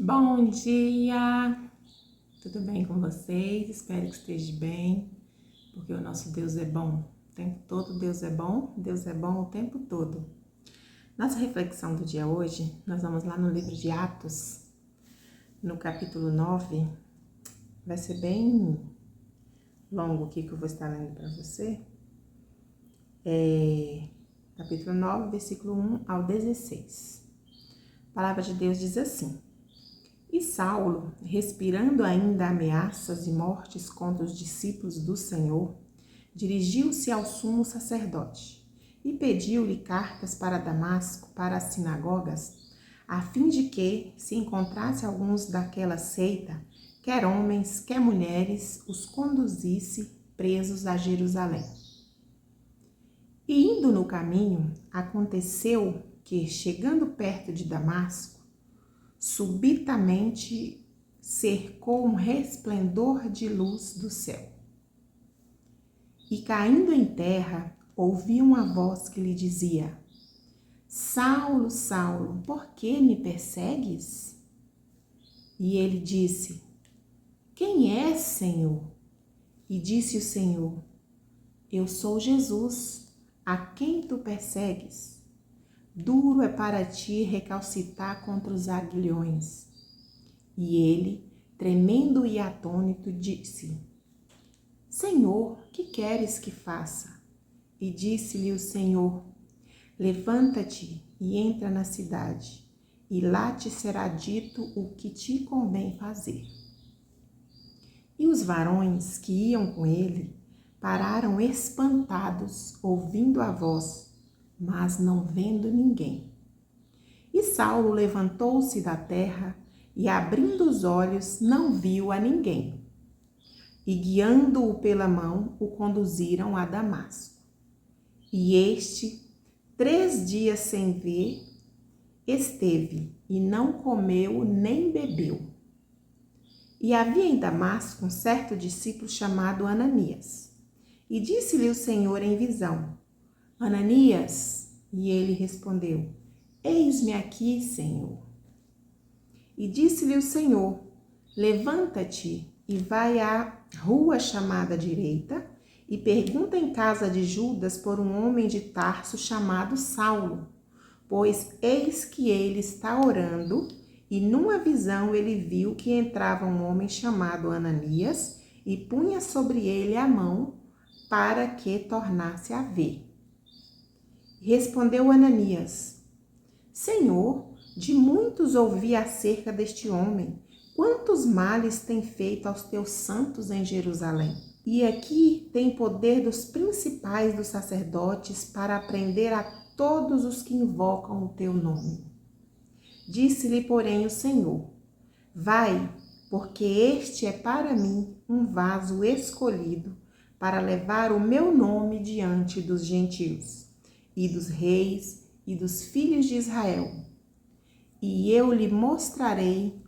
Bom dia! Tudo bem com vocês? Espero que esteja bem, porque o nosso Deus é bom. O tempo todo Deus é bom o tempo todo. Nossa reflexão do dia hoje, nós vamos lá no livro de Atos, no capítulo 9. Vai ser bem longo aqui que eu vou estar lendo para você. Capítulo 9, versículo 1 ao 16. A palavra de Deus diz assim: E Saulo, respirando ainda ameaças e mortes contra os discípulos do Senhor, dirigiu-se ao sumo sacerdote e pediu-lhe cartas para Damasco, para as sinagogas, a fim de que, se encontrasse alguns daquela seita, quer homens, quer mulheres, os conduzisse presos a Jerusalém. E indo no caminho, aconteceu que, chegando perto de Damasco, subitamente cercou um resplendor de luz do céu. E caindo em terra, ouviu uma voz que lhe dizia: Saulo, Saulo, por que me persegues? E ele disse: Quem és, Senhor? E disse o Senhor: Eu sou Jesus, a quem tu persegues. Duro é para ti recalcitar contra os aguilhões. E ele, tremendo e atônito, disse: Senhor, que queres que faça? E disse-lhe o Senhor: Levanta-te e entra na cidade, e lá te será dito o que te convém fazer. E os varões que iam com ele pararam espantados, ouvindo a voz, mas não vendo ninguém. E Saulo levantou-se da terra e, abrindo os olhos, não viu a ninguém. E, guiando-o pela mão, o conduziram a Damasco. E este, 3 dias sem ver, esteve, e não comeu nem bebeu. E havia em Damasco um certo discípulo chamado Ananias. E disse-lhe o Senhor em visão: Ananias. E ele respondeu: Eis-me aqui, Senhor. E disse-lhe o Senhor: Levanta-te e vai à rua chamada direita e pergunta em casa de Judas por um homem de Tarso chamado Saulo, pois eis que ele está orando, e numa visão ele viu que entrava um homem chamado Ananias e punha sobre ele a mão para que tornasse a ver. Respondeu Ananias: Senhor, de muitos ouvi acerca deste homem, quantos males tem feito aos teus santos em Jerusalém. E aqui tem poder dos principais dos sacerdotes para prender a todos os que invocam o teu nome. Disse-lhe, porém, o Senhor: Vai, porque este é para mim um vaso escolhido para levar o meu nome diante dos gentios, e dos reis, e dos filhos de Israel. E eu lhe mostrarei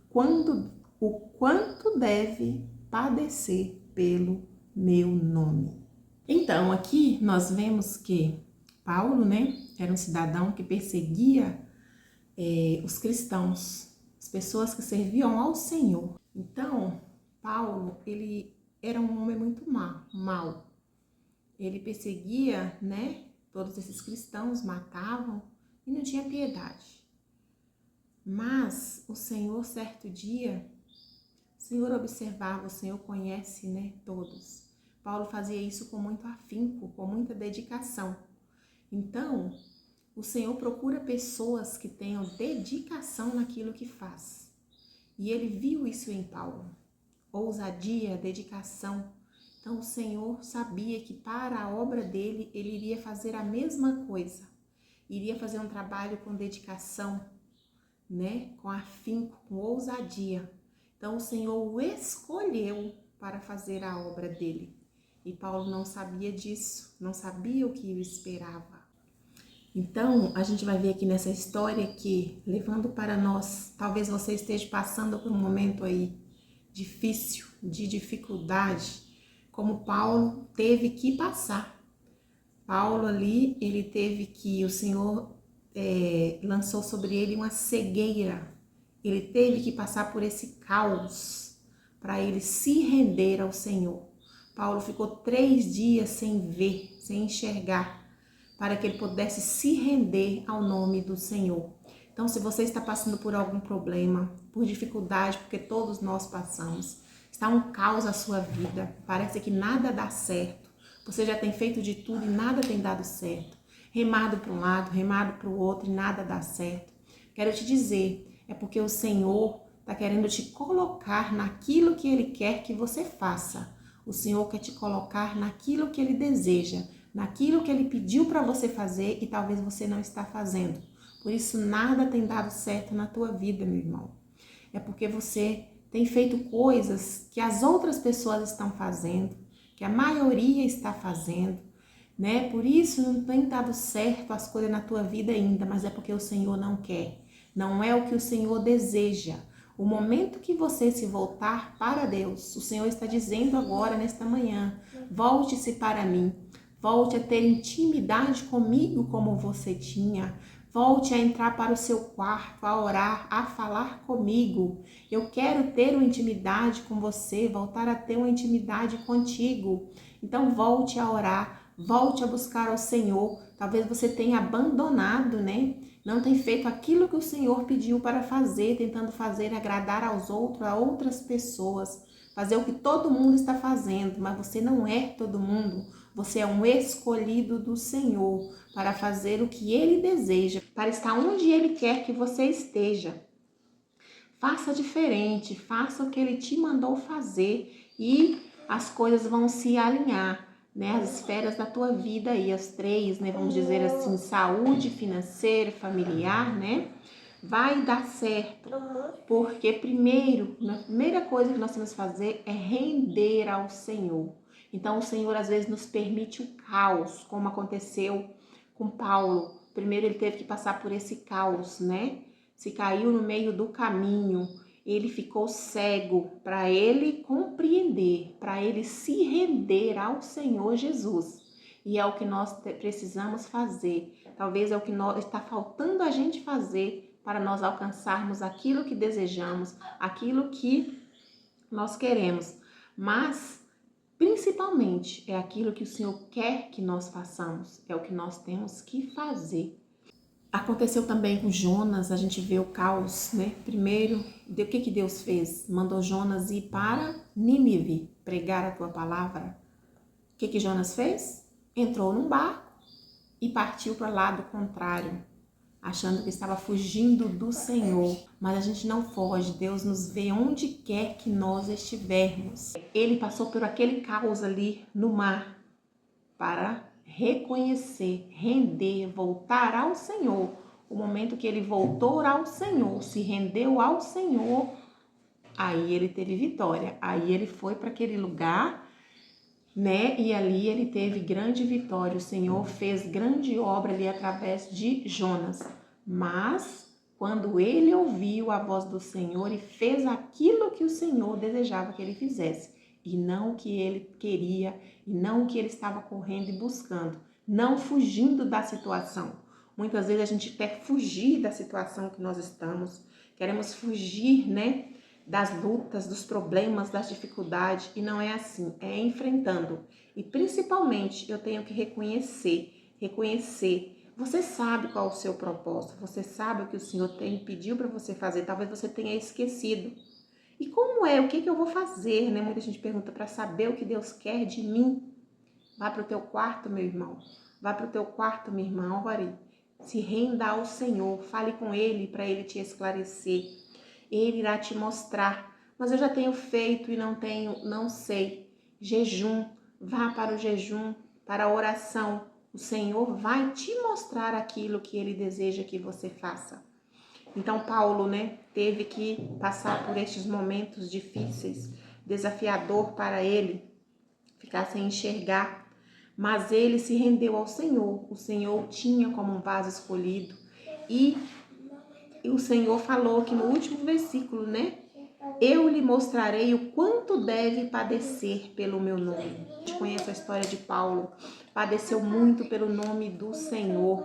o quanto deve padecer pelo meu nome. Então, aqui nós vemos que Paulo, era um cidadão que perseguia os cristãos, as pessoas que serviam ao Senhor. Então, Paulo, ele era um homem muito mau. Ele perseguia, todos esses cristãos, matavam e não tinha piedade. Mas o Senhor, certo dia, o Senhor observava, o Senhor conhece, todos. Paulo fazia isso com muito afinco, com muita dedicação. Então, o Senhor procura pessoas que tenham dedicação naquilo que faz. E ele viu isso em Paulo. Ousadia, dedicação. Então, o Senhor sabia que para a obra dele, ele iria fazer a mesma coisa. Iria fazer um trabalho com dedicação, com afinco, com ousadia. Então, o Senhor o escolheu para fazer a obra dele. E Paulo não sabia disso, não sabia o que o esperava. Então, a gente vai ver aqui nessa história que, levando para nós, talvez você esteja passando por um momento aí difícil, de dificuldade, como Paulo teve que passar. Paulo ali, o Senhor lançou sobre ele uma cegueira Ele teve que passar por esse caos para ele se render ao Senhor. Paulo ficou 3 dias sem ver, sem enxergar, para que ele pudesse se render ao nome do Senhor. Então, se você está passando por algum problema, por dificuldade, porque todos nós passamos, está um caos na sua vida, parece que nada dá certo, você já tem feito de tudo e nada tem dado certo, remado para um lado, remado para o outro e nada dá certo. Quero te dizer, é porque o Senhor está querendo te colocar naquilo que Ele quer que você faça. O Senhor quer te colocar naquilo que Ele deseja, naquilo que Ele pediu para você fazer e talvez você não está fazendo. Por isso nada tem dado certo na tua vida, meu irmão. É porque você tem feito coisas que as outras pessoas estão fazendo, que a maioria está fazendo, né? Por isso não tem dado certo as coisas na tua vida ainda, mas é porque o Senhor não quer. Não é o que o Senhor deseja. O momento que você se voltar para Deus, o Senhor está dizendo agora, nesta manhã, volte-se para mim. Volte a ter intimidade comigo como você tinha. Volte a entrar para o seu quarto, a orar, a falar comigo. Eu quero ter uma intimidade com você, voltar a ter uma intimidade contigo. Então volte a orar, volte a buscar ao Senhor. Talvez você tenha abandonado, né? Não tem feito aquilo que o Senhor pediu para fazer, tentando fazer agradar aos outros, a outras pessoas. Fazer o que todo mundo está fazendo, mas você não é todo mundo. Você é um escolhido do Senhor para fazer o que Ele deseja, para estar onde Ele quer que você esteja. Faça diferente, faça o que Ele te mandou fazer e as coisas vão se alinhar, né? As esferas da tua vida aí, as 3, né? Vamos dizer assim, saúde, financeira, familiar, né? Vai dar certo, porque a primeira coisa que nós temos que fazer é render ao Senhor. Então o Senhor às vezes nos permite o caos, como aconteceu com Paulo. Primeiro ele teve que passar por esse caos, né? Se caiu no meio do caminho, ele ficou cego para ele compreender, para ele se render ao Senhor Jesus. E é o que nós precisamos fazer. Talvez é o que está faltando a gente fazer para nós alcançarmos aquilo que desejamos, aquilo que nós queremos. Mas, principalmente, é aquilo que o Senhor quer que nós façamos. É o que nós temos que fazer. Aconteceu também com Jonas, a gente vê o caos, né? Primeiro, o que Deus fez? Mandou Jonas ir para Nínive, pregar a tua palavra. O que Jonas fez? Entrou num barco e partiu para o lado contrário, achando que estava fugindo do Senhor. Mas a gente não foge, Deus nos vê onde quer que nós estivermos. Ele passou por aquele caos ali no mar para reconhecer, render, voltar ao Senhor. O momento que ele voltou ao Senhor, se rendeu ao Senhor, aí ele teve vitória. Aí ele foi para aquele lugar, né? E ali ele teve grande vitória. O Senhor fez grande obra ali através de Jonas. Mas quando ele ouviu a voz do Senhor e fez aquilo que o Senhor desejava que ele fizesse, e não o que ele queria, e não o que ele estava correndo e buscando, não fugindo da situação. Muitas vezes a gente quer fugir da situação que nós estamos, queremos fugir, né, das lutas, dos problemas, das dificuldades, e não é assim, é enfrentando. E principalmente eu tenho que reconhecer, você sabe qual é o seu propósito, você sabe o que o Senhor pediu para você fazer, talvez você tenha esquecido. E como é? O que eu vou fazer, né? Muita gente pergunta para saber o que Deus quer de mim. Vá para o teu quarto, meu irmão. Vá para o teu quarto, minha irmã. Ore. Se renda ao Senhor. Fale com Ele para Ele te esclarecer. Ele irá te mostrar. Mas eu já tenho feito e não sei. Jejum. Vá para o jejum, para a oração. O Senhor vai te mostrar aquilo que Ele deseja que você faça. Então Paulo, né, teve que passar por estes momentos difíceis, desafiador para ele, ficar sem enxergar, mas ele se rendeu ao Senhor. O Senhor tinha como um vaso escolhido e o Senhor falou que no último versículo, né, eu lhe mostrarei o quanto deve padecer pelo meu nome. A gente conhece a história de Paulo, padeceu muito pelo nome do Senhor,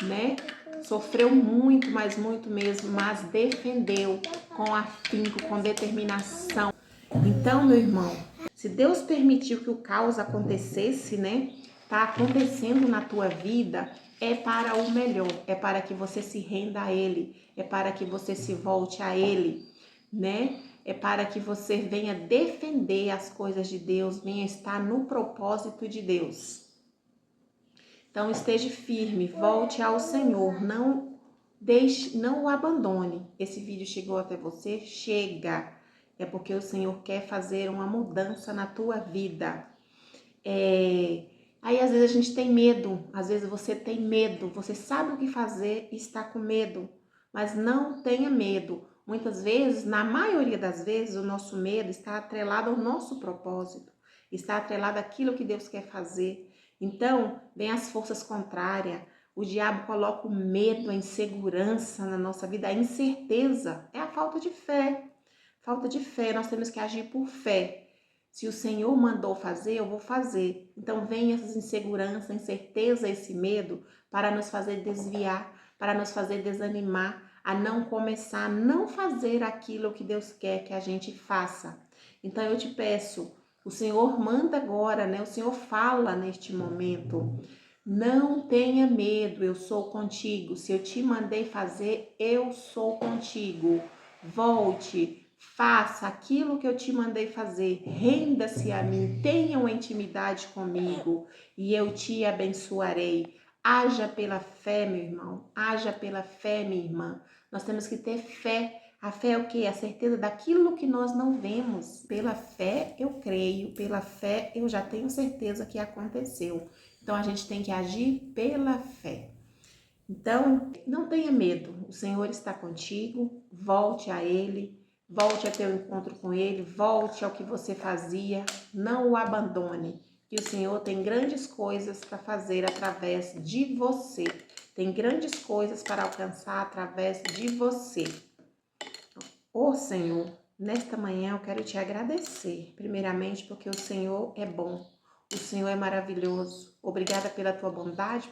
né? sofreu muito, mas muito mesmo, mas defendeu com afinco, com determinação. Então, meu irmão, se Deus permitiu que o caos acontecesse, né? Tá acontecendo na tua vida, é para o melhor, é para que você se renda a Ele, é para que você se volte a Ele, né? É para que você venha defender as coisas de Deus, venha estar no propósito de Deus. Então esteja firme, volte ao Senhor, não o abandone. Esse vídeo chegou até você? Chega! É porque o Senhor quer fazer uma mudança na tua vida. Aí às vezes a gente tem medo, às vezes você tem medo, você sabe o que fazer e está com medo, mas não tenha medo. Muitas vezes, na maioria das vezes, o nosso medo está atrelado ao nosso propósito, está atrelado àquilo que Deus quer fazer. Então, vem as forças contrárias, o diabo coloca o medo, a insegurança na nossa vida, a incerteza, é a falta de fé. Falta de fé, nós temos que agir por fé. Se o Senhor mandou fazer, eu vou fazer. Então vem essas inseguranças, incerteza, esse medo para nos fazer desviar, para nos fazer desanimar, a não começar, a não fazer aquilo que Deus quer que a gente faça. Então eu te peço, o Senhor manda agora, né? O Senhor fala neste momento. Não tenha medo, eu sou contigo. Se eu te mandei fazer, eu sou contigo. Volte. Faça aquilo que eu te mandei fazer, renda-se a mim, tenha uma intimidade comigo e eu te abençoarei. Haja pela fé, meu irmão, haja pela fé, minha irmã. Nós temos que ter fé. A fé é o quê? A certeza daquilo que nós não vemos. Pela fé eu creio, pela fé eu já tenho certeza que aconteceu. Então a gente tem que agir pela fé. Então, não tenha medo, o Senhor está contigo, volte a Ele. Volte a ter um encontro com Ele, volte ao que você fazia, não o abandone, que o Senhor tem grandes coisas para fazer através de você, tem grandes coisas para alcançar através de você. Ô Senhor, nesta manhã eu quero te agradecer, primeiramente porque o Senhor é bom, o Senhor é maravilhoso, obrigada pela tua bondade,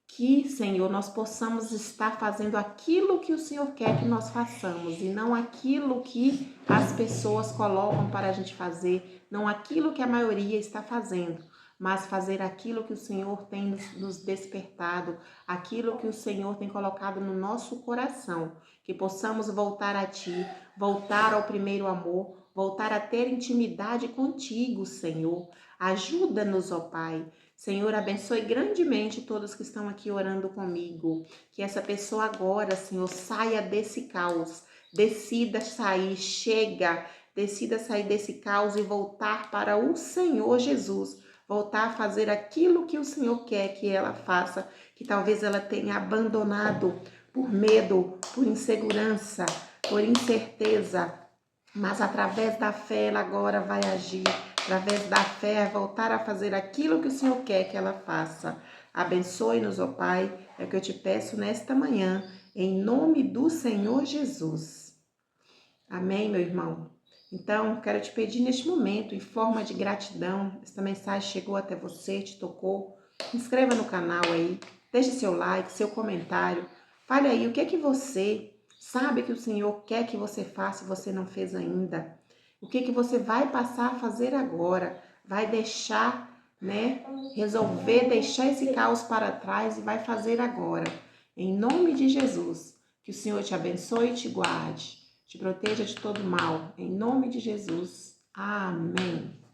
que, Senhor, nós possamos estar fazendo aquilo que o Senhor quer que nós façamos e não aquilo que as pessoas colocam para a gente fazer, não aquilo que a maioria está fazendo, mas fazer aquilo que o Senhor tem nos despertado, aquilo que o Senhor tem colocado no nosso coração, que possamos voltar a Ti, voltar ao primeiro amor, voltar a ter intimidade contigo, Senhor. Ajuda-nos, ó Pai. Senhor, abençoe grandemente todos que estão aqui orando comigo. Que essa pessoa agora, Senhor, saia desse caos. Decida sair, decida sair desse caos e voltar para o Senhor Jesus. Voltar a fazer aquilo que o Senhor quer que ela faça, que talvez ela tenha abandonado por medo, por insegurança, por incerteza. Mas através da fé ela agora vai agir. Através da fé, voltar a fazer aquilo que o Senhor quer que ela faça. Abençoe-nos, ó Pai, é o que eu te peço nesta manhã, em nome do Senhor Jesus. Amém, meu irmão? Então, quero te pedir neste momento, em forma de gratidão, esta mensagem chegou até você, te tocou, se inscreva no canal aí, deixe seu like, seu comentário, fale aí o que é que você sabe que o Senhor quer que você faça e você não fez ainda. O que você vai passar a fazer agora? Vai deixar, né? Resolver deixar esse caos para trás e vai fazer agora. Em nome de Jesus, que o Senhor te abençoe e te guarde, te proteja de todo mal. Em nome de Jesus. Amém.